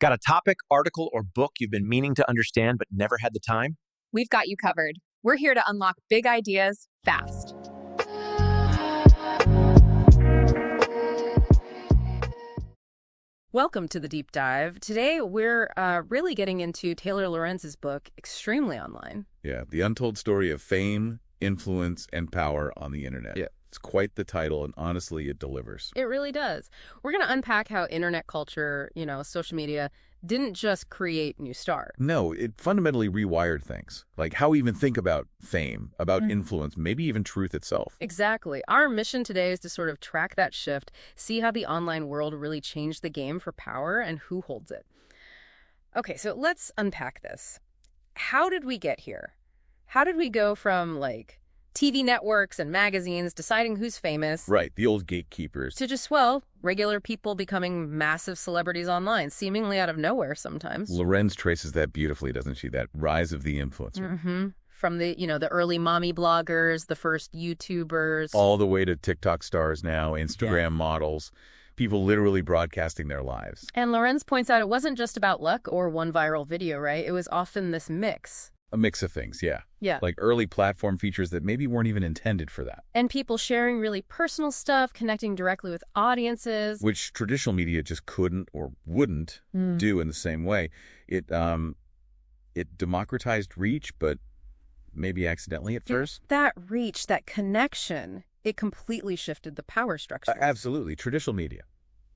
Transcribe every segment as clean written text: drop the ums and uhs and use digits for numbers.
Got a topic, article, or book you've been meaning to understand but never had the time? We've got you covered. We're here to unlock big ideas fast. Welcome to the deep dive. Today, we're really getting into Taylor Lorenz's book, Extremely Online. Yeah, the untold story of fame, influence, and power on the internet. Yeah. It's quite the title, and honestly, it delivers. It really does. We're going to unpack how internet culture, social media, didn't just create new stars. No, it fundamentally rewired things, like how we even think about fame, about influence, maybe even truth itself. Exactly. Our mission today is to sort of track that shift, see how the online world really changed the game for power and who holds it. Okay, so let's unpack this. How did we get here? How did we go from, TV networks and magazines deciding who's famous. Right, the old gatekeepers. To just, regular people becoming massive celebrities online, seemingly out of nowhere sometimes. Lorenz traces that beautifully, doesn't she? That rise of the influencer. Mm-hmm. From the early mommy bloggers, the first YouTubers. All the way to TikTok stars now, Instagram models, people literally broadcasting their lives. And Lorenz points out it wasn't just about luck or one viral video, right? It was often this mix. A mix of things, yeah. Yeah. Like early platform features that maybe weren't even intended for that. And people sharing really personal stuff, connecting directly with audiences. Which traditional media just couldn't or wouldn't do in the same way. It democratized reach, but maybe accidentally at first. That reach, that connection, it completely shifted the power structure. Absolutely. Traditional media,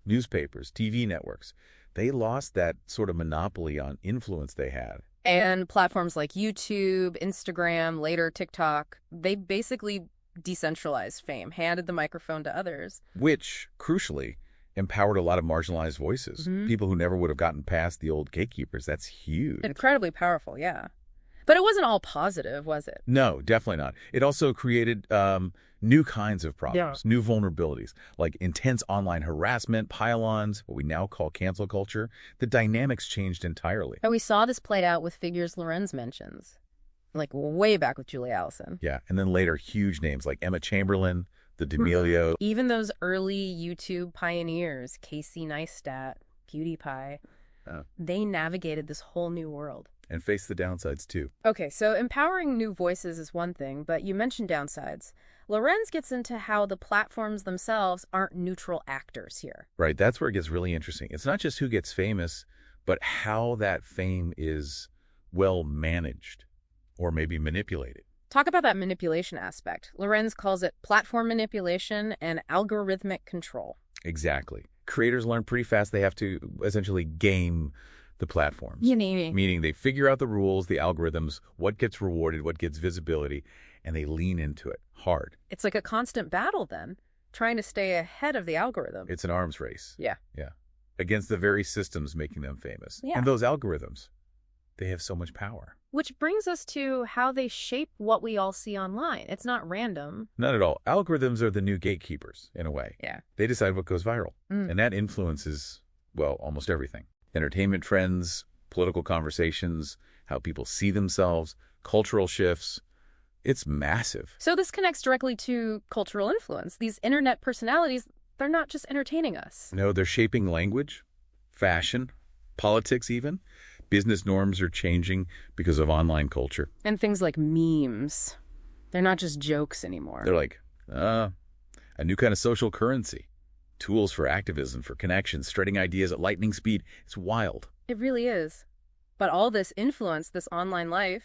newspapers, TV networks, they lost that sort of monopoly on influence they had. And platforms like YouTube, Instagram, later TikTok, they basically decentralized fame, handed the microphone to others. Which, crucially, empowered a lot of marginalized voices. People who never would have gotten past the old gatekeepers. That's huge. Incredibly powerful, yeah. But it wasn't all positive, was it? No, definitely not. It also created new kinds of problems, new vulnerabilities, like intense online harassment, pile-ons, what we now call cancel culture. The dynamics changed entirely. And we saw this played out with figures Lorenz mentions, like way back with Julie Allison. Yeah, and then later huge names like Emma Chamberlain, the D'Amelio. Even those early YouTube pioneers, Casey Neistat, PewDiePie, they navigated this whole new world. And face the downsides, too. Okay, so empowering new voices is one thing, but you mentioned downsides. Lorenz gets into how the platforms themselves aren't neutral actors here. Right, that's where it gets really interesting. It's not just who gets famous, but how that fame is well managed or maybe manipulated. Talk about that manipulation aspect. Lorenz calls it platform manipulation and algorithmic control. Exactly. Creators learn pretty fast they have to essentially game the platforms. Meaning they figure out the rules, the algorithms, what gets rewarded, what gets visibility, and they lean into it hard. It's like a constant battle then, trying to stay ahead of the algorithm. It's an arms race. Yeah. Yeah. Against the very systems making them famous. Yeah. And those algorithms, they have so much power. Which brings us to how they shape what we all see online. It's not random. Not at all. Algorithms are the new gatekeepers, in a way. Yeah. They decide what goes viral. And that influences, almost everything. Entertainment trends, political conversations, how people see themselves, cultural shifts. It's massive. So this connects directly to cultural influence. These internet personalities, they're not just entertaining us. No, they're shaping language, fashion, politics even. Business norms are changing because of online culture. And things like memes. They're not just jokes anymore. They're like, a new kind of social currency. Tools for activism, for connections, spreading ideas at lightning speed. It's wild. It really is. But all this influence, this online life,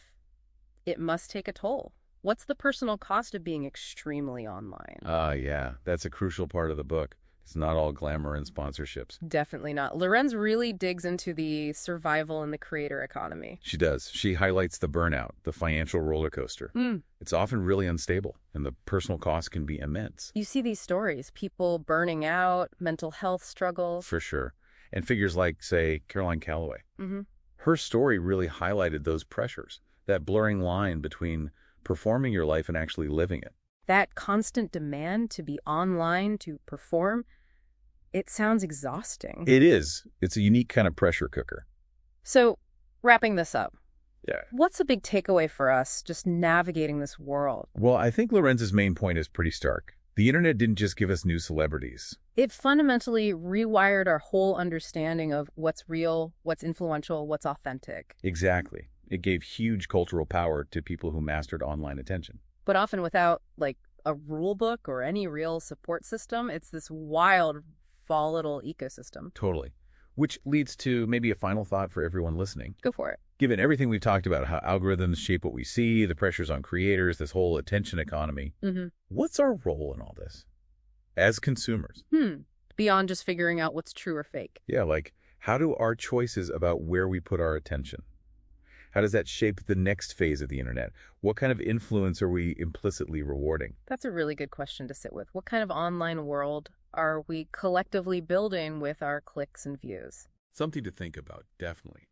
it must take a toll. What's the personal cost of being extremely online? Yeah, that's a crucial part of the book. It's not all glamour and sponsorships. Definitely not. Lorenz really digs into the survival and the creator economy. She does. She highlights the burnout, the financial roller coaster. It's often really unstable, and the personal cost can be immense. You see these stories, people burning out, mental health struggles. For sure. And figures like, say, Caroline Calloway. Her story really highlighted those pressures, that blurring line between performing your life and actually living it. That constant demand to be online, to perform, it sounds exhausting. It is. It's a unique kind of pressure cooker. So, wrapping this up, Yeah. what's a big takeaway for us just navigating this world? Well, I think Lorenz's main point is pretty stark. The internet didn't just give us new celebrities. It fundamentally rewired our whole understanding of what's real, what's influential, what's authentic. Exactly. It gave huge cultural power to people who mastered online attention. But often without, like, a rule book or any real support system. It's this wild, volatile ecosystem. Totally. Which leads to maybe a final thought for everyone listening. Go for it. Given everything we've talked about, how algorithms shape what we see, the pressures on creators, this whole attention economy, what's our role in all this as consumers? Beyond just figuring out what's true or fake. Yeah, like how do our choices about where we put our attention? How does that shape the next phase of the internet? What kind of influence are we implicitly rewarding? That's a really good question to sit with. What kind of online world are we collectively building with our clicks and views? Something to think about, definitely.